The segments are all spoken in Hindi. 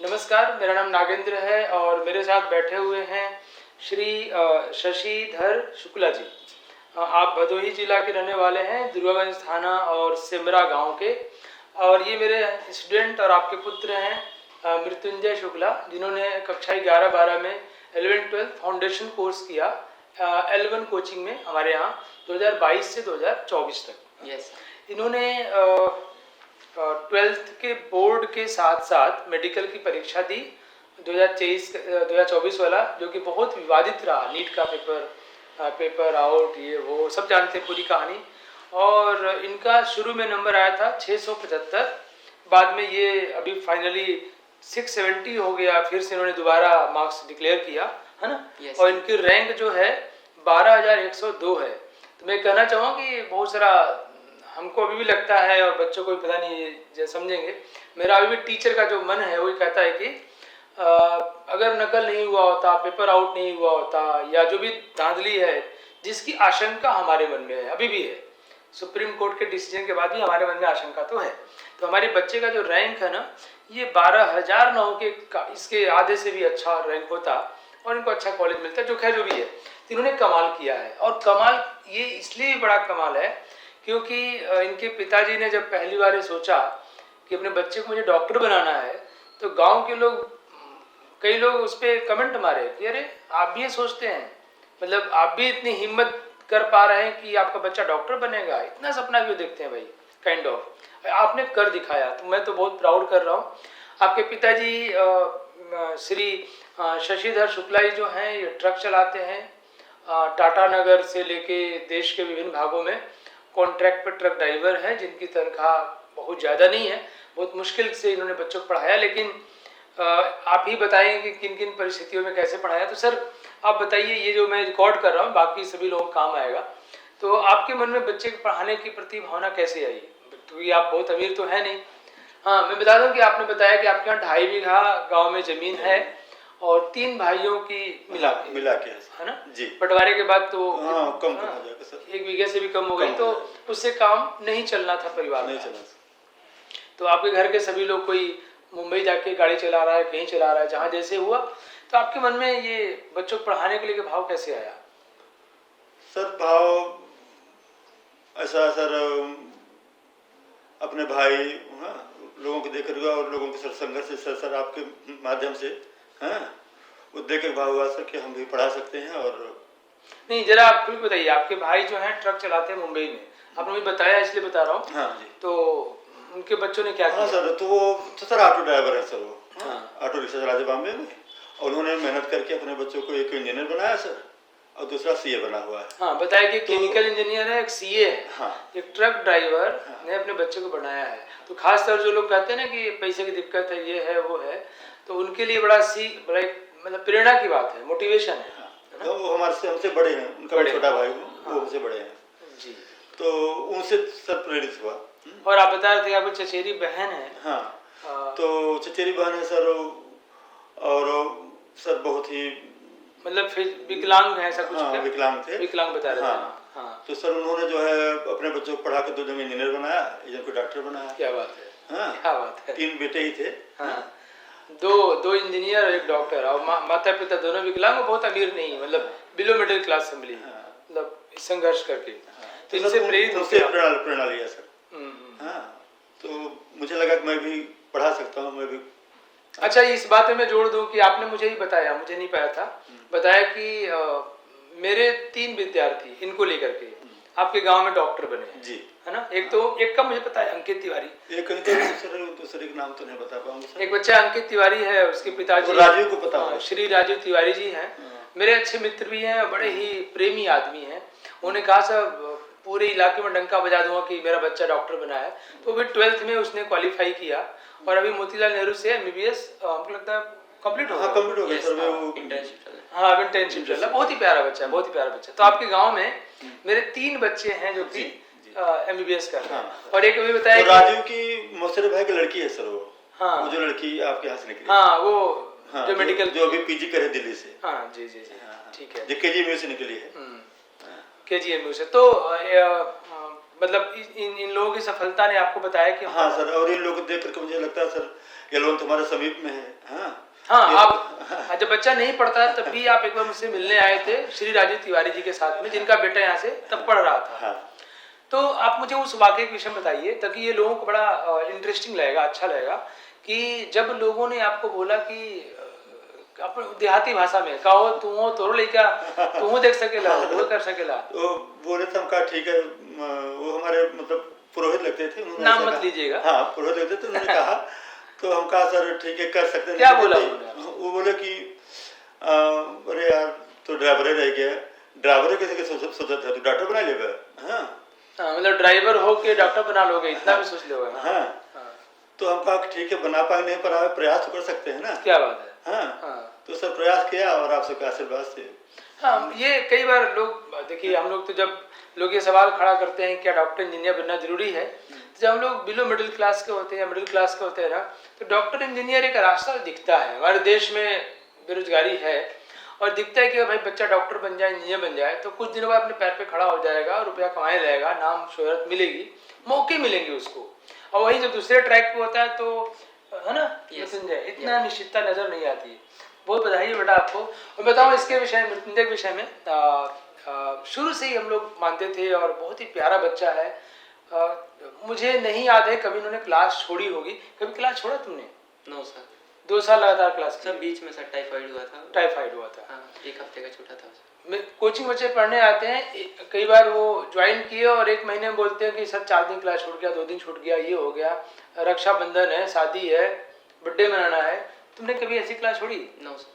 नमस्कार, मेरा नाम नागेंद्र है और मेरे साथ बैठे हुए हैं श्री शशिधर शुक्ला जी। आप भदोही जिला के रहने वाले हैं, दुर्गागंज थाना और सिमरा गांव के। और ये मेरे स्टूडेंट और आपके पुत्र हैं मृत्युंजय शुक्ला, जिन्होंने कक्षा 11-12 में 11-12 फाउंडेशन कोर्स किया L1 कोचिंग में हमारे यहाँ 2022 से 2024 तक। यस इन्होंने 12th के बोर्ड के साथ साथ मेडिकल की परीक्षा दी 2024 वाला, जो कि बहुत विवादित रहा। नीट का पेपर आउट, ये वो सब जानते हैं पूरी कहानी। और इनका शुरू में नंबर आया था 675, बाद में ये अभी फाइनली 670 हो गया। फिर से इन्होंने दोबारा मार्क्स डिक्लेयर किया, है ना। yes. और इनकी रैंक जो है 12,102 है। तो मैं कहना चाहूँगा कि बहुत सारा हमको अभी भी लगता है और बच्चों को भी पता नहीं जो समझेंगे। मेरा अभी भी टीचर का जो मन है वो कहता है कि अगर नकल नहीं हुआ होता, पेपर आउट नहीं हुआ होता, या जो भी धांधली है जिसकी आशंका हमारे मन में है, अभी भी है, सुप्रीम कोर्ट के डिसीजन के बाद भी हमारे मन में आशंका तो है, तो हमारे बच्चे का जो रैंक है ना, ये 12,009 के इसके आधे से भी अच्छा रैंक होता और इनको अच्छा कॉलेज मिलता है, जो खैर जो भी है। तो इन्होंने कमाल किया है। और कमाल ये इसलिए बड़ा कमाल है क्योंकि इनके पिताजी ने जब पहली बार ये सोचा कि अपने बच्चे को मुझे डॉक्टर बनाना है, तो गांव के लोग, कई लोग उस पर कमेंट मारे कि अरे आप भी ये सोचते हैं, मतलब आप भी इतनी हिम्मत कर पा रहे हैं कि आपका बच्चा डॉक्टर बनेगा, इतना सपना क्यों देखते हैं भाई, काइंड ऑफ आपने कर दिखाया। तो मैं तो बहुत प्राउड कर रहा हूँ। आपके पिताजी श्री शशिधर शुक्ला जी जो हैं, ये ट्रक चलाते हैं टाटा नगर से लेके देश के विभिन्न भागों में। कॉन्ट्रैक्ट पर ट्रक ड्राइवर हैं, जिनकी तनख्वाह बहुत ज़्यादा नहीं है, बहुत मुश्किल से इन्होंने बच्चों को पढ़ाया। लेकिन आप ही बताएं कि किन किन परिस्थितियों में कैसे पढ़ाया। तो सर आप बताइए, ये जो मैं रिकॉर्ड कर रहा हूँ बाकी सभी लोगों को काम आएगा, तो आपके मन में बच्चे को पढ़ाने की प्रति भावना कैसे आई? क्योंकि आप बहुत अमीर तो है नहीं। हाँ, मैं बता दूं कि आपने बताया कि आपके यहाँ 2.5 बीघा गाँव में ज़मीन है और 3 भाइयों की मिला के है ना जी। बंटवारे के बाद तो कम हो जाएगा सर, 1 बीघे से भी कम हो गई, तो उससे काम नहीं चलना था परिवार नहीं का। चला। तो आपके घर के सभी लोग, कोई मुंबई जाके गाड़ी चला रहा है, कहीं चला रहा है, जहाँ जैसे हुआ, तो आपके मन में ये बच्चों को पढ़ाने के लिए भाव कैसे आया? सर भाव ऐसा सर, अपने भाई लोगों को देख कर और लोगों के सर संघर्ष से सर आपके माध्यम से वो देख कर भाव हुआ सर कि हम भी पढ़ा सकते हैं। और नहीं, जरा आप खुद बताइए, आपके भाई जो हैं ट्रक चलाते हैं मुंबई में, आपने मुझे बताया इसलिए बता रहा हूँ। हाँ जी। तो उनके बच्चों ने क्या किया? सर तो वो सर ऑटो ड्राइवर है सर, वो ऑटो रिक्शा चलाते बॉम्बे में, और उन्होंने मेहनत करके अपने बच्चों को एक इंजीनियर बनाया सर, और दूसरा सीए बना हुआ है। हाँ, बताया कि केमिकल इंजीनियर है, एक सीए है, हाँ। एक ट्रक ड्राइवर ने अपने बच्चे को बनाया है। तो खास तौर जो लोग कहते हैं ना कि पैसे की दिक्कत है, ये है वो है, तो उनके लिए बड़ा मतलब प्रेरणा की बात है, मोटिवेशन है। तो वो हमारे से हमसे बड़े हैं, उनका छोटा भाई वो हमसे बड़े हैं जी। तो उनसे सर प्रेरित हुआ। और आप बता रहे थे आपको चचेरी बहन है? हाँ, तो चचेरी बहन है सर, और सर बहुत ही मतलब फिर विकलांग है, ऐसा कुछ? हाँ, विकलांग थे, विकलांग बता रहे थे। हाँ। हाँ। तो सर उन्होंने जो है अपने बच्चों को पढ़ा के 2 जन इंजीनियर बनाया, 1 जन को डॉक्टर बनाया। क्या बात है। हाँ, क्या बात है। 3 बेटे ही थे। हाँ, दो इंजीनियर और एक डॉक्टर, और माता पिता दोनों विकलांग, बहुत अमीर नहीं, मतलब बिलो मिडिल क्लास फैमिली, मतलब संघर्ष करके। तो इनसे प्रेरित होकर प्रेरणा लिया सर। हाँ, तो मुझे लगा कि मैं भी पढ़ा सकता हूँ, मैं भी। अच्छा, इस बात में मैं जोड़ दूं कि आपने मुझे ही बताया, मुझे नहीं पता था, बताया कि मेरे 3 विद्यार्थी इनको लेकर के आपके गांव में डॉक्टर बने जी, है ना। एक का मुझे पता है, अंकित तिवारी। एक दूसरे का नाम तो नहीं बता पाऊंगा। एक बच्चा अंकित तिवारी है, उसके पिताजी राजीव को पता है, श्री राजीव तिवारी जी हैं। मेरे अच्छे मित्र भी हैं, बड़े ही प्रेमी आदमी हैं। उन्होंने कहा सर पूरे इलाके में डंका बजा दूंगा कि मेरा बच्चा डॉक्टर बना है। तो फिर 12th में उसने क्वालिफाई किया और अभी मोतीलाल नेहरू से MBBS हमको लगता है कंप्लीट हो गया सर। वो इंटर्नशिप चल रहा है। हाँ, इंटर्नशिप चल रहा है। बहुत ही प्यारा बच्चा है, बहुत ही प्यारा बच्चा। तो आपके गांव में मेरे 3 बच्चे हैं जो कि MBBS कर रहे हैं। और एक भी बताया तो राजीव की मौसेरे भाई की लड़की है सर, वो हाँ, वो जो लड़की आपके यहाँ से निकली, हाँ, वो जो मेडिकल जो अभी PG करे दिल्ली से। हाँ जी जी जी, ठीक है, जो KGMU से निकली है। KGMU से। तो मतलब इन इन लोगों की सफलता ने आपको बताया कि हाँ सर, और इन लोगों को देख करके मुझे लगता है सर ये लोन तुम्हारे समीप में है। हाँ हाँ, ये आप जब बच्चा नहीं पढ़ता तब भी आप एक बार मुझसे मिलने आए थे श्री राजीव तिवारी जी के साथ में, जिनका बेटा यहाँ से तब पढ़ रहा था। हाँ तो आप मुझे उस वाक़ये के विषय में बताइए, ताकि ये लोगों को बड़ा इंटरेस्टिंग लगेगा, अच्छा लगेगा कि जब लोगों ने आपको बोला कि अपन देहाती भाषा में कहो तुम तोरो लइका तुम देख सकेला वो कर सकेला, तो बोले थे, हम कहा ठीक है। वो हमारे मतलब पुरोहित लगते थे, उन्होंने नाम ऐसा मत कहा। लीजिएगा। हाँ पुरोहित लगते थे, उन्होंने कहा तो हम कहा सर ठीक है कर सकते हैं। क्या लेकिन बोला नहीं, उन्होंने आपसे? वो बोले कि अरे यार तो ड्राइवर रह गया, ड्राइवर कैसे कैसे सोचा था, तो डॉक्टर बना लेगा। हाँ हाँ, मतलब ड्राइवर हो के डॉक्टर बना लोगे, इतना भी सोच लोगे। हाँ, तो हम कहा कि ठीक है बना पाए नहीं पर प्रयास तो कर सकते हैं ना। क्या बात है। हाँ हाँ तो सर प्रयास किया और आप सबके आशीर्वाद से। हाँ, ये कई बार लोग देखिए, हम लोग तो जब लोग ये सवाल खड़ा करते हैं क्या डॉक्टर इंजीनियर बनना जरूरी है, तो जब हम लोग बिलो मिडिल क्लास के होते हैं या मिडिल क्लास के होते हैं ना, तो डॉक्टर इंजीनियर एक रास्ता दिखता है। हमारे देश में बेरोजगारी है और दिखता है कि भाई बच्चा डॉक्टर बन जाए, इंजीनियर बन जाए तो कुछ दिनों बाद अपने पैर पे खड़ा हो जाएगा, रुपया कमाने लगेगा, नाम शोहरत मिलेगी, मौके मिलेंगे उसको। और वही जब दूसरे ट्रैक पे होता है तो है ना मृत्युंजय, इतना निश्चितता नजर नहीं आती है। बहुत बधाई बेटा आपको। और बताऊँ इसके विषय में, मृत्युंजय के विषय में, शुरू से ही हम लोग मानते थे और बहुत ही प्यारा बच्चा है। मुझे नहीं याद है कभी उन्होंने क्लास छोड़ी होगी। कभी क्लास छोड़ा तुमने? नो सर, 2 साल लगातार क्लास सर बीच में सर टाइफाइड हुआ था। टाइफाइड हुआ था। हाँ, एक हफ्ते का छूटा था। कोचिंग बच्चे पढ़ने आते हैं, कई बार वो ज्वाइन किए और 1 महीने में बोलते हैं कि सर 4 दिन क्लास छूट गया, 2 दिन छूट गया, ये हो गया, रक्षाबंधन है, शादी है, बर्थडे मनाना है। तुमने कभी ऐसी क्लास छोड़ी? No sir.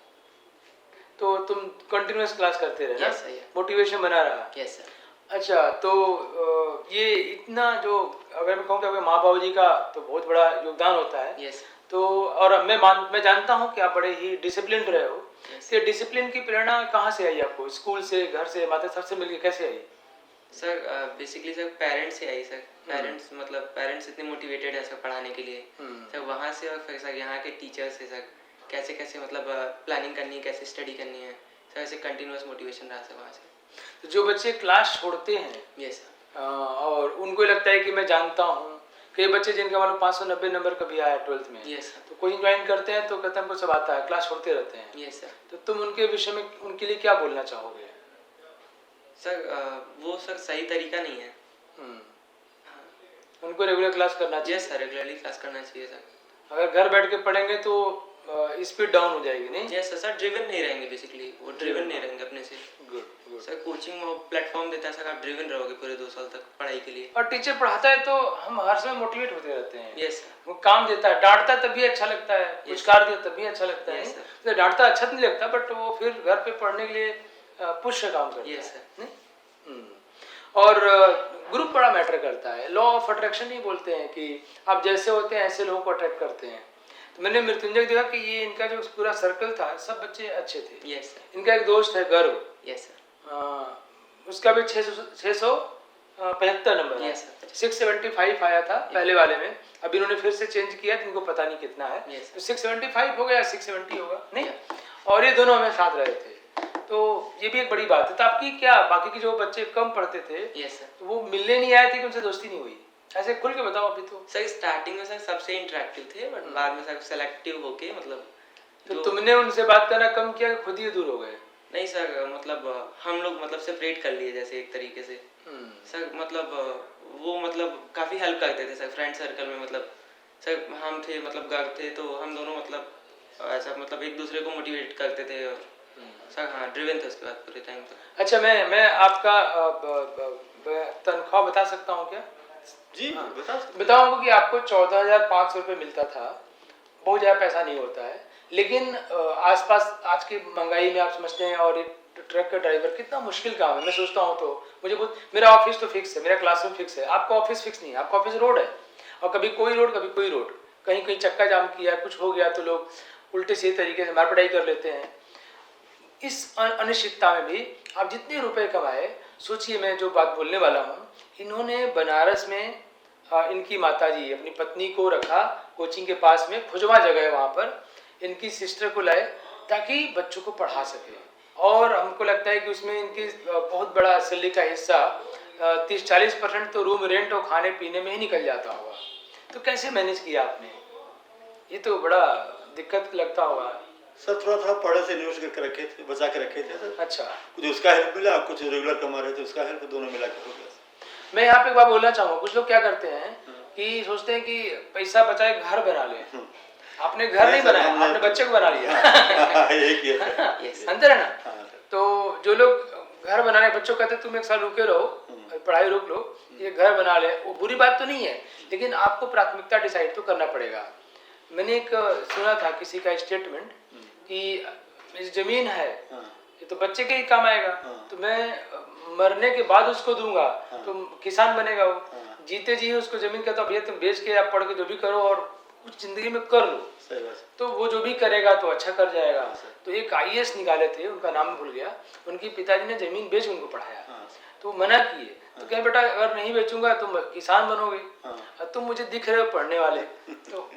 तो तुम कंटिन्यूअस क्लास करते रहे ना? Yes sir. मोटिवेशन बना रहा। Yes sir. अच्छा, तो ये इतना जो अगर मैं कहूँ कि आपके माँ बाबू जी का तो बहुत बड़ा योगदान होता है। यस। तो और मैं जानता हूँ कि आप बड़े ही डिसिप्लिन रहे हो। Yes. ये डिसिप्लिन की प्रेरणा कहाँ से आई आपको? स्कूल से, घर से, माता सबसे मिलके कैसे आई? सर बेसिकली सर पेरेंट्स से आई सर। पेरेंट्स इतने मोटिवेटेड है सर पढ़ाने के लिए। सर वहाँ से, और फिर सर यहाँ के टीचर्स से सर कैसे कैसे मतलब प्लानिंग करनी है, कैसे स्टडी करनी है, सर ऐसे कंटिन्यूस मोटिवेशन रहा सर वहाँ से। तो जो बच्चे क्लास छोड़ते हैं यस सर, और उनको लगता है कि मैं जानता हूँ, कई बच्चे जिनका मतलब 590 नंबर कभी आया 12th में, यस सर, तो कोचिंग ज्वाइन करते हैं तो कहते हैं हमको सब आता है, क्लास छोड़ते रहते हैं। Yes sir. तो तुम उनके विषय में उनके लिए क्या बोलना चाहोगे? सर वो सर सही तरीका नहीं है। उनको रेगुलर क्लास करना चाहिए। यस सर, रेगुलरली क्लास करना चाहिए सर। अगर घर बैठ के पढ़ेंगे तो स्पीड डाउन हो जाएगी, नहीं? यस सर, ड्रिवन नहीं रहेंगे बेसिकली, वो ड्रिवन नहीं रहेंगे अपने से। Good good. Sir coaching platform देता है सर, आप ड्रिवन रहोगे पूरे 2 साल तक पढ़ाई के लिए। और टीचर पढ़ाता है तो हम हर समय मोटिवेट होते रहते हैं। Yes sir. वो काम देता है, डांटता है तब भी अच्छा लगता है, पुरस्कार दिया तब भी अच्छा लगता है। Yes, sir. तो डांटता अच्छा नहीं लगता, बट वो फिर घर पे पढ़ने के लिए पुश से काम करता Yes, है, sir. नहीं? और ग्रुप बड़ा मैटर करता है। लॉ ऑफ अट्रैक्शन नहीं बोलते हैं कि आप जैसे होते हैं ऐसे लोगों को अट्रैक्ट करते हैं। तो मैंने मृत्युंजय देखा कि ये इनका जो पूरा सर्कल था सब बच्चे अच्छे थे। Yes sir. इनका एक दोस्त है गर्व, यस सर। उसका भी 675 नंबर है। Yes, sir. 675 आया था पहले वाले में, अभी इन्होंने फिर से चेंज किया, इनको पता नहीं कितना है। Yes, तो 675 हो गया, 670 होगा, नहीं? और ये दोनों हमें साथ रहे थे, तो ये भी एक बड़ी बात है। तो आपकी क्या बाकी के जो बच्चे कम पढ़ते थे, यस सर, तो वो मिलने नहीं आए थे कि उनसे दोस्ती नहीं हुई? ऐसे खुल के बताओ अभी तो। सर स्टार्टिंग में सर सबसे इंटरेक्टिव थे, बट बाद में सर सेलेक्टिव होके मतलब तो तुमने उनसे बात करना कम किया कि खुद ही दूर हो गए? नहीं सर, मतलब हम लोग मतलब सेपरेट कर लिए जैसे एक तरीके से। सर मतलब वो मतलब काफ़ी हेल्प करते थे सर फ्रेंड सर्कल में। मतलब सर हम थे मतलब गर्व थे, तो हम दोनों मतलब ऐसा मतलब एक दूसरे को मोटिवेट करते थे। और सर हाँ, ड्रिवन थे उसके बाद पूरे टाइम तक। अच्छा, मैं आपका तनख्वाह बता सकता हूँ क्या? जी हाँ। बताओ। बताऊंगा कि आपको 14,500 रुपये मिलता था। बहुत ज़्यादा पैसा नहीं होता है, लेकिन आसपास आज की महंगाई में आप समझते हैं, और एक ट्रक का ड्राइवर कितना मुश्किल काम है। मैं सोचता हूँ तो मुझे बहुत, मेरा ऑफिस तो फिक्स है, मेरा क्लासरूम फिक्स है, आपका ऑफिस फिक्स नहीं है, आपका ऑफिस रोड है, और कभी कोई रोड कभी कोई रोड, कहीं कहीं चक्का जाम किया, कुछ हो गया तो लोग उल्टे सीधे तरीके से मार पिटाई कर लेते हैं। इस अनिश्चितता में भी आप जितने रुपए कमाए, सोचिए मैं जो बात बोलने वाला हूँ, इन्होंने बनारस में इनकी माताजी अपनी पत्नी को रखा कोचिंग के पास में, खुजवा जगह है वहाँ पर, इनकी सिस्टर को लाए ताकि बच्चों को पढ़ा सके। और हमको लगता है कि उसमें इनकी बहुत बड़ा सैलरी का हिस्सा 30-40% तो रूम रेंट और खाने पीने में ही निकल जाता होगा। तो कैसे मैनेज किया आपने? ये तो बड़ा दिक्कत लगता होगा। सर थोड़ा थोड़ा पढ़े से इन्वेस्ट करके रखे थे, बचा के रखे थे सर। अच्छा, कुछ उसका हेल्प मिला, कुछ रेगुलर कमा रहे थे उसका हेल्प, दोनों मिला के हो गया। मैं यहाँ पे एक बात बोलना चाहूँगा, कुछ लोग क्या करते हैं कि सोचते हैं कि पैसा बचाए घर बना ले। आपने घर नहीं बनाया, आपने बच्चे को बना लिया। यही किया सर। अंतर है ना? हाँ, तो जो लोग घर बनाने बच्चों कहते तुम 1 साल रुके रहो, पढ़ाई रोक लो, ये घर बना ले, वो बुरी बात तो नहीं है, लेकिन आपको प्राथमिकता डिसाइड तो करना पड़ेगा। मैंने एक सुना था किसी का स्टेटमेंट कि ये जमीन है ये तो बच्चे के ही काम आएगा, तो मैं मरने के बाद उसको दूंगा तो किसान बनेगा वो। जीते जी उसको जमीन का तो अब ये तुम बेच के या पढ़ के जो भी करो और कुछ जिंदगी में कर लो, तो वो जो भी करेगा तो अच्छा कर जाएगा। तो एक IAS निकाले थे, उनका नाम भूल गया, उनके पिताजी ने जमीन बेच उनको पढ़ाया, तो मना किए, तो कहे बेटा अगर नहीं बेचूंगा तुम किसान बनोगे, तुम मुझे दिख रहे हो पढ़ने वाले, तो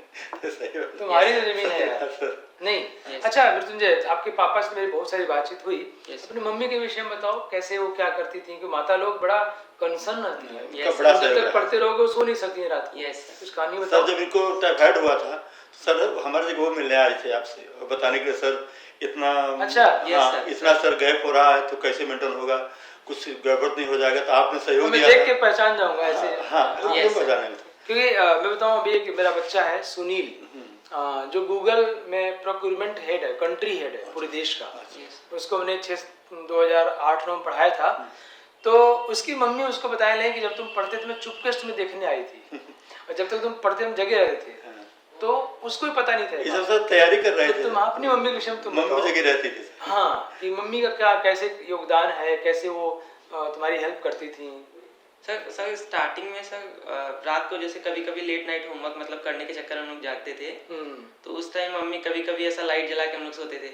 तुम्हारी तो जमीन है यार। नहीं अच्छा मृत्युंजय, आपके पापा से मेरी बहुत सारी बातचीत हुई, अपनी मम्मी के विषय में बताओ, कैसे वो क्या करती थी? क्योंकि माता लोग बड़ा कंसर्न रहती है, जब तक पढ़ते रहोगे सो नहीं सकती है रात को। कुछ कहानी बताओ। सर जब इनको टाइफाइड हुआ था, सर हमारे जगह मिलने आए थे आपसे और बताने के लिए सर इतना अच्छा इतना सर गैप हो रहा है तो कैसे मेंटेन होगा, कुछ गड़बड़ नहीं हो जाएगा, तो आपने सहयोग दिया। मैं देख के पहचान जाऊंगा ऐसे। क्योंकि मैं बताऊं, अभी एक मेरा बच्चा है सुनील, जो गूगल में प्रोक्यूरमेंट हेड है, कंट्री हेड है पूरे देश का। उसको मैंने 2008-9 में पढ़ाया था, तो उसकी मम्मी उसको बताया नहीं कि जब तुम पढ़ते थे मैं चुपके से तुम्हें देखने आई थी, और जब तक तुम पढ़ते हम जगे रहे थे, तो उसको भी पता नहीं था। ये सब तैयारी कर रहे थे। तुम अपनी मम्मी के विषय में तुम मम्मी जगह रहती थी। हाँ, कि मम्मी का क्या कैसे योगदान है, कैसे वो तुम्हारी हेल्प करती थी? सर स्टार्टिंग में सर रात को जैसे कभी कभी लेट नाइट होमवर्क मतलब करने के चक्कर में हम लोग जागते थे, तो उस टाइम मम्मी कभी कभी ऐसा लाइट जला के हम लोग सोते थे,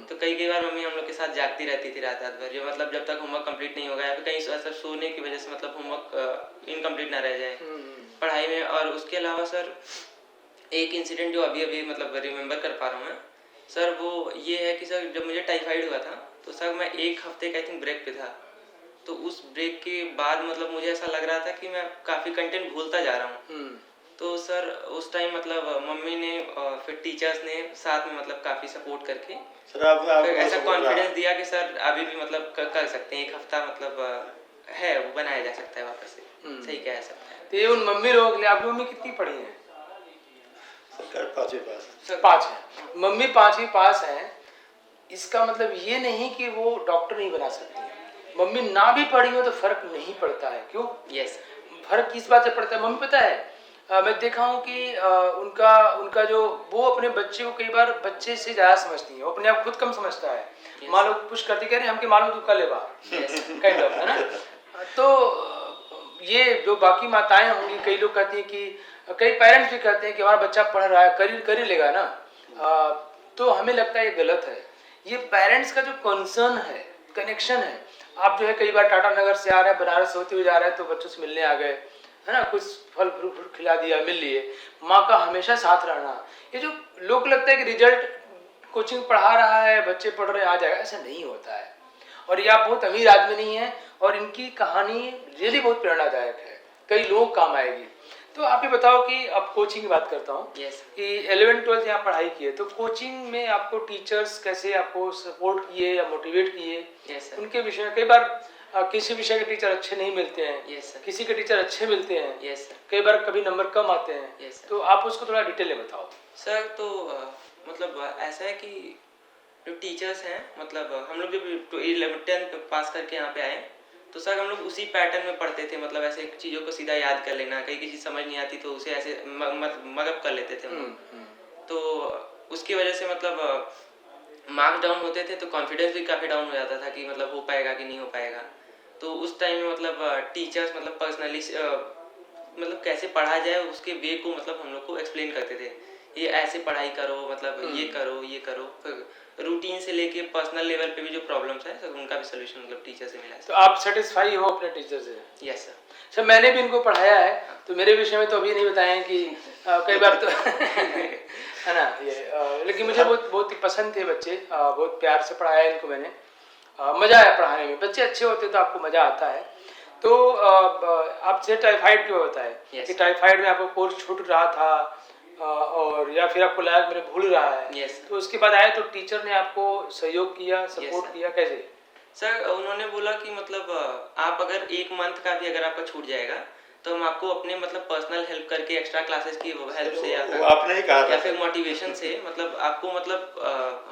तो कई बार मम्मी हम लोग के साथ जागती रहती थी रात भर, जो मतलब जब तक होमवर्क कंप्लीट नहीं होगा या फिर कहीं ऐसा सोने की वजह से मतलब होमवर्क इनकम्प्लीट ना रह जाए पढ़ाई में। और उसके अलावा सर एक इंसिडेंट जो अभी मतलब रिमेम्बर कर पा रहा हूँ मैं सर, वो ये है कि सर जब मुझे टाइफाइड हुआ था तो सर मैं 1 हफ्ते का आई थिंक ब्रेक पे था, तो उस ब्रेक के बाद मतलब मुझे ऐसा लग रहा था कि मैं काफ़ी कंटेंट भूलता जा रहा हूँ। तो सर उस टाइम मतलब मम्मी ने फिर टीचर्स ने साथ में मतलब काफ़ी सपोर्ट करके सर आप ऐसा कॉन्फिडेंस दिया कि सर अभी भी मतलब कर सकते हैं, 1 हफ्ता मतलब है वो बनाया जा सकता है वापस से, सही कह सकते हैं। तो ये उन मम्मी लोगों के लिए, आपकी मम्मी कितनी पढ़ी है? सरकार 5वीं पास। 5 है, मम्मी 5वीं पास है, इसका मतलब ये नहीं कि वो डॉक्टर नहीं बना सकती है। मम्मी ना भी पढ़ी हो तो फर्क नहीं पड़ता है। क्यों? यस फर्क किस बात से पड़ता है? मम्मी पता है मैं देखा हूँ कि उनका जो वो अपने बच्चे को कई बार बच्चे से ज़्यादा समझती है, वो अपने आप खुद कम समझता है। मान लो पुश करती कह रहे हमके मालूम तू कर लेबा, काइंड ऑफ, है ना? तो ये जो बाकी माताएं होंगी, कई लोग कहती हैं कि कई पेरेंट्स भी कहते हैं कि हमारा बच्चा पढ़ रहा है, कर ही लेगा ना, तो हमें लगता है ये गलत है। ये पेरेंट्स का जो कंसर्न है, कनेक्शन है। आप जो है कई बार टाटा नगर से आ रहे हैं, बनारस होते हुए जा रहे हैं, तो बच्चों से मिलने आ गए, है ना, कुछ फल फ्रूट खिला दिया, मिल लिए। माँ का हमेशा साथ रहना। ये जो लोग लगता है कि रिजल्ट कोचिंग पढ़ा रहा है, बच्चे पढ़ रहे हैं, आ जाएगा, ऐसा नहीं होता है। और ये आप बहुत अमीर आदमी नहीं है, और इनकी कहानी रियली बहुत प्रेरणादायक है, कई लोग काम आएगी। तो आप ये बताओ कि अब कोचिंग की बात करता हूँ कि 11th-12th यहाँ पढ़ाई की है, तो कोचिंग में आपको टीचर्स कैसे आपको सपोर्ट किए या मोटिवेट किए? उनके विषय में कई बार किसी विषय के टीचर अच्छे नहीं मिलते हैं, किसी के टीचर अच्छे मिलते हैं, कई बार कभी नंबर कम आते हैं, तो आप उसको थोड़ा डिटेल में बताओ। सर तो मतलब ऐसा है कि जो टीचर्स हैं, मतलब हम लोग जब 11th पास करके यहाँ पे आए तो सर हम लोग उसी पैटर्न में पढ़ते थे, मतलब ऐसे चीज़ों को सीधा याद कर लेना, कहीं किसी समझ नहीं आती तो उसे ऐसे मगअप कर लेते थे हम लोग। तो उसकी वजह से मतलब मार्क्स डाउन होते थे तो कॉन्फिडेंस भी काफ़ी डाउन हो जाता था कि मतलब हो पाएगा कि नहीं हो पाएगा। तो उस टाइम में मतलब टीचर्स मतलब पर्सनली मतलब कैसे पढ़ा जाए उसके वे को मतलब हम लोग को एक्सप्लेन करते थे, ये ऐसे पढ़ाई करो, मतलब ये करो। फिर रूटीन से लेके पर्सनल लेवल पे भी जो प्रॉब्लम्स है सर उनका भी सोल्यूशन मतलब टीचर से मिला है। तो आप सेटिस्फाई हो अपने टीचर से? Yes sir. सर मैंने भी इनको पढ़ाया है, तो मेरे विषय में तो अभी नहीं बताएं कि कई बार तो है ना ये, लेकिन मुझे बहुत ही पसंद थे बच्चे, बहुत प्यार से पढ़ाया इनको मैंने, मज़ा आया पढ़ाने में। बच्चे अच्छे होते तो आपको मज़ा आता है। तो आपसे टाइफाइड क्यों होता है Yes. कि टाइफाइड में आपको कोर्स छूट रहा था और या फिर आपको लगा कि मेरे भूल रहा है Yes. तो उसके बाद आए तो टीचर ने आपको सहयोग किया सपोर्ट sir. किया कैसे? सर उन्होंने बोला कि मतलब आप अगर 1 मंथ का भी अगर आपका छूट जाएगा तो हम आपको अपने मतलब पर्सनल हेल्प करके एक्स्ट्रा क्लासेस की हेल्प से या वो फिर आपने ही कहा था या फिर मोटिवेशन से मतलब आपको मतलब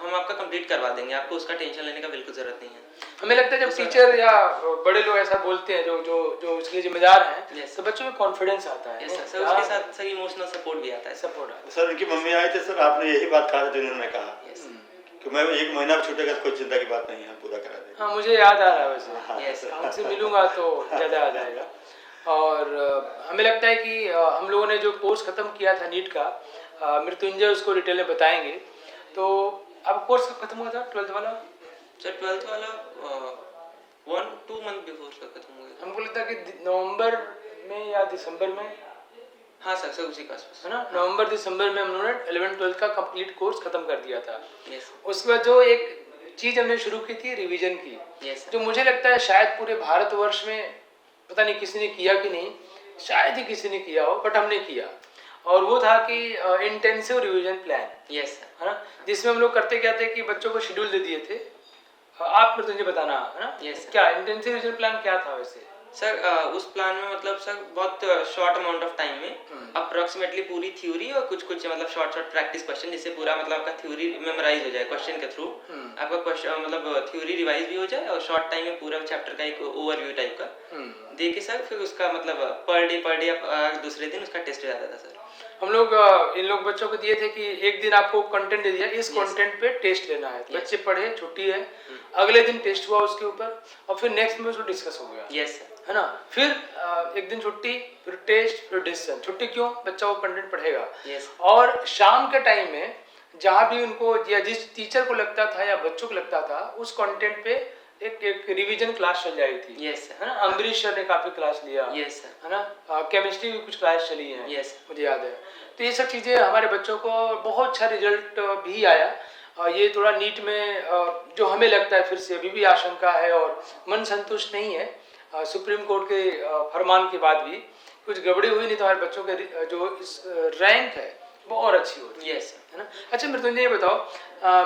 हम आपका कंप्लीट करवा देंगे, आपको उसका टेंशन लेने का बिल्कुल जरूरत नहीं है। हमें लगता है जब तो सर- टीचर या बड़े लोग ऐसा बोलते हैं जो जो जो उसके जिम्मेदार हैं Yes. तो बच्चों में कॉन्फिडेंस आता है यस सर, उसके साथ सर इमोशनल सपोर्ट भी आता है। सपोर्ट आता सर उनकी मम्मी आई थी सर, आपने यही बात कहा था जो उन्होंने कहा यस कि मैं 1 महीना छूटेगा तो कोई चिंता की बात नहीं है, हम पूरा करा है। देंगे। हाँ मुझे याद आ रहा है वैसे हाँ, Yes. सर। उनसे मिलूंगा तो ज़्यादा आ जाएगा। और हमें लगता है कि हम लोगों ने जो कोर्स ख़त्म किया था नीट का मृत्युंजय उसको डिटेल में बताएंगे। तो अब कोर्स कब खत्म हुआ था 12th वाला? सर 12th वाला 1-2 मंथ बिफोर सर खत्म हो गया। हमको लगता है कि नवंबर में या दिसंबर में, हाँ सर उसी के आसपास। है ना, नवंबर दिसंबर में हम लोगों ने 11th-12th का कंप्लीट कोर्स खत्म कर दिया था। यस उसके बाद जो एक चीज़ हमने शुरू की थी रिवीजन की, यस जो मुझे लगता है शायद पूरे भारतवर्ष में पता नहीं किसी ने किया कि नहीं, शायद ही किसी ने किया हो बट हमने किया। और वो था कि इंटेंसिव रिवीजन प्लान, यस है ना, जिसमें हम लोग करते क्या थे कि बच्चों को शेड्यूल दे दिए थे। आप मुझे बताना है ना Yes, sir. क्या इंटेंसिव रिवीजन प्लान क्या था वैसे? सर उस प्लान में मतलब सर बहुत शॉर्ट अमाउंट ऑफ टाइम में अप्रोक्सीमेटली पूरी थ्योरी और कुछ कुछ मतलब शॉर्ट शॉर्ट प्रैक्टिस क्वेश्चन, जिससे पूरा मतलब आपका थ्योरी मेमोराइज हो जाए क्वेश्चन के थ्रू, आपका क्वेश्चन मतलब थ्योरी रिवाइज भी हो जाए और शॉर्ट टाइम में पूरा चैप्टर का एक ओवरव्यू टाइप का दे के सर फिर उसका मतलब पर डे दूसरे दिन उसका टेस्ट हो जाता था सर। हम लोग इन लोग बच्चों को दिए थे कि एक दिन आपको कंटेंट दे दिया, इस कंटेंट पे टेस्ट लेना है। बच्चे पढ़े, छुट्टी है, अगले दिन टेस्ट हुआ उसके ऊपर और फिर नेक्स्ट में उसको डिस्कस हो गया, यस सर है ना। फिर एक दिन छुट्टी, फिर टेस्ट, फिर डिसीजन। छुट्टी क्यों? बच्चा वो कंटेंट पढ़ेगा। Yes. और शाम के टाइम में जहाँ भी उनको या जिस टीचर को लगता था या बच्चों को लगता था उस कंटेंट पे एक रिवीजन क्लास चल जाती थी, यस सर है ना। अम्बरीश सर ने काफी क्लास लिया, यस सर है ना। केमिस्ट्री की कुछ क्लास चली है, Yes. मुझे याद है। तो ये सब चीज़ें हमारे बच्चों को बहुत अच्छा रिजल्ट भी आया। ये थोड़ा नीट में जो हमें लगता है फिर से अभी भी आशंका है और मन संतुष्ट नहीं है। सुप्रीम कोर्ट के फरमान के बाद भी कुछ गड़बड़ी हुई नहीं तो हमारे बच्चों के जो इस रैंक है वो और अच्छी होती यस है ना। अच्छा मृत्युंजय ये बताओ,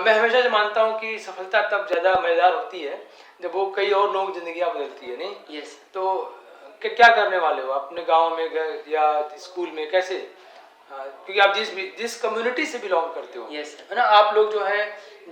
मैं हमेशा से मानता हूँ कि सफलता तब ज़्यादा मज़ेदार होती है जब वो कई और लोगों की ज़िंदगियाँ बदलती है, नहीं? यस तो क्या करने वाले हो अपने गांव में गए या स्कूल में, कैसे? क्योंकि आप जिस कम्युनिटी से बिलोंग करते हो, Yes. है ना, आप लोग जो है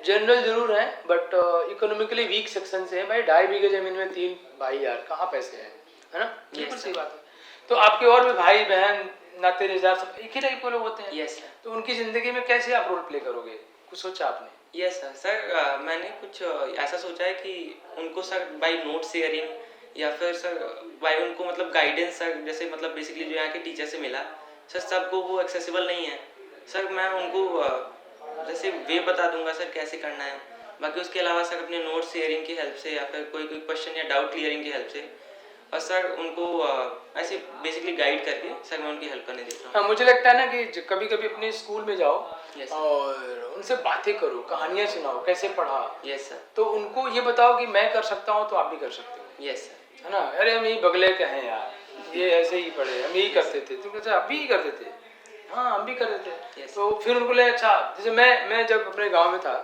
जनरल जरूर हैं बट इकोनॉमिकली वीक सेक्शन से हैं। भाई 2.5 बीघे जमीन में 3 भाई, यार कहाँ पैसे हैं, है ना। बिल्कुल सही बात है। तो आपके और भी भाई बहन नाते रिश्तेदार सब एक ही टाइप के लोग होते हैं। यस सर तो उनकी जिंदगी में कैसे आप रोल प्ले करोगे, कुछ सोचा आपने? यस सर सर मैंने कुछ ऐसा सोचा है कि उनको सर बाय नोट शेयरिंग या फिर सर बाय उनको मतलब गाइडेंस सर, जैसे मतलब बेसिकली जो यहाँ के टीचर से मिला सर, सबको वो एक्सेसिबल नहीं है सर। मैं उनको जैसे वे बता दूंगा सर कैसे करना है, बाकी उसके अलावा सर अपने नोट शेयरिंग की हेल्प से या फिर कोई क्वेश्चन या डाउट क्लियरिंग की हेल्प से और सर उनको ऐसे बेसिकली गाइड करके सर मैं उनकी हेल्प करने देता हूँ। हाँ, मुझे लगता है ना कि कभी कभी अपने स्कूल में जाओ Yes. और उनसे बातें करो, कहानियाँ सुनाओ, कैसे पढ़ा। यस सर तो उनको ये बताओ कि मैं कर सकता हूँ तो आप भी कर सकते हो, यस सर है ना। अरे हम यही बगले के हैं यार, ये ऐसे ही पढ़े, हम यही करते थे। तो कहते आप भी करते थे? हाँ हम भी करते थे। Yes. तो फिर उनको लगा अच्छा, जैसे मैं जब अपने गांव में था,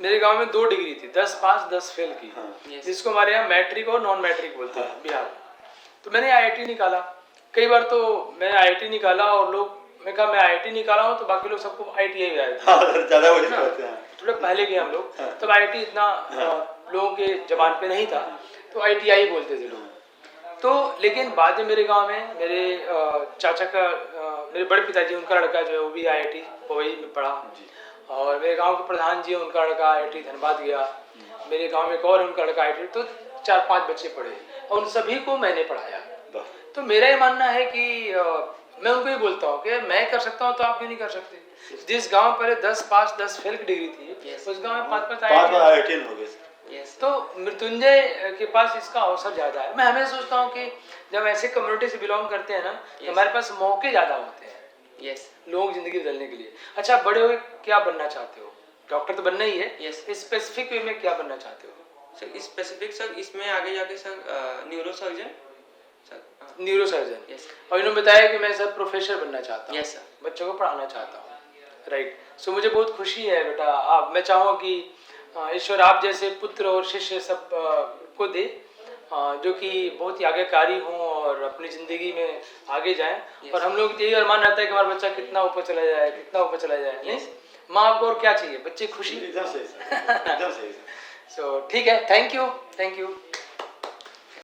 मेरे गांव में 2 डिग्री थी, 10 पास 10 फेल की, Yes. जिसको हमारे यहाँ मैट्रिक और नॉन मैट्रिक बोलते हैं बिहार में। तो मैंने IIT निकाला, कई बार तो मैं IIT निकाला और लोग, मैं कहा मैं IIT निकाला हूँ तो बाकी लोग सबको ITI आए थे। हाँ, ज़्यादा वही होते हैं। थोड़ा पहले गए हम लोग, हाँ। तब IIT इतना लोगों के जबान पे नहीं था, तो ITI बोलते थे लोग। तो लेकिन बाद में मेरे गांव में मेरे चाचा का मेरे बड़े पिताजी, उनका लड़का जो है वो भी IIT पवई में पढ़ा, और मेरे गांव के प्रधान जी, उनका लड़का IIT धनबाद गया, मेरे गांव में एक और उनका लड़का IIT, तो 4-5 बच्चे पढ़े और उन सभी को मैंने पढ़ाया। तो मेरा ये मानना है कि मैं उनको ये बोलता हूँ कि मैं कर सकता हूँ तो आप क्यों नहीं कर सकते। जिस गांव पर 10 पास 10 फेल की डिग्री थी, उस गांव में 5-5 IIT हो गए। यस तो मृत्युंजय के पास इसका अवसर ज़्यादा है। मैं हमेशा सोचता हूँ कि जब ऐसे कम्युनिटी से बिलोंग करते हैं ना, तो हमारे पास मौके ज़्यादा होते हैं यस लोग जिंदगी बदलने के लिए। अच्छा, बड़े हुए क्या बनना चाहते हो? डॉक्टर तो बनना ही है, Yes. स्पेसिफिक वे में क्या बनना चाहते हो? सर स्पेसिफिक सर इसमें आगे जाके सर न्यूरो सर्जन सर। हाँ। Neuro surgeon. यस और इन्होंने बताया कि मैं सर प्रोफेसर बनना चाहता हूँ, यस सर। बच्चों को पढ़ाना चाहता हूँ। राइट। सो मुझे बहुत खुशी है बेटा, आप, मैं चाहूँ कि ईश्वर आप जैसे पुत्र और शिष्य सब को दे, जो कि बहुत ही आज्ञाकारी हों और अपनी ज़िंदगी में आगे जाएं। और हम लोग यही अरमान रहता है कि हमारा बच्चा कितना ऊपर चला जाए, कितना ऊपर चला जाए। नहीं, माँ आपको और क्या चाहिए? बच्चे खुशी। एकदम सही सर, एकदम सही सर। सो ठीक है, थैंक यू, थैंक यू।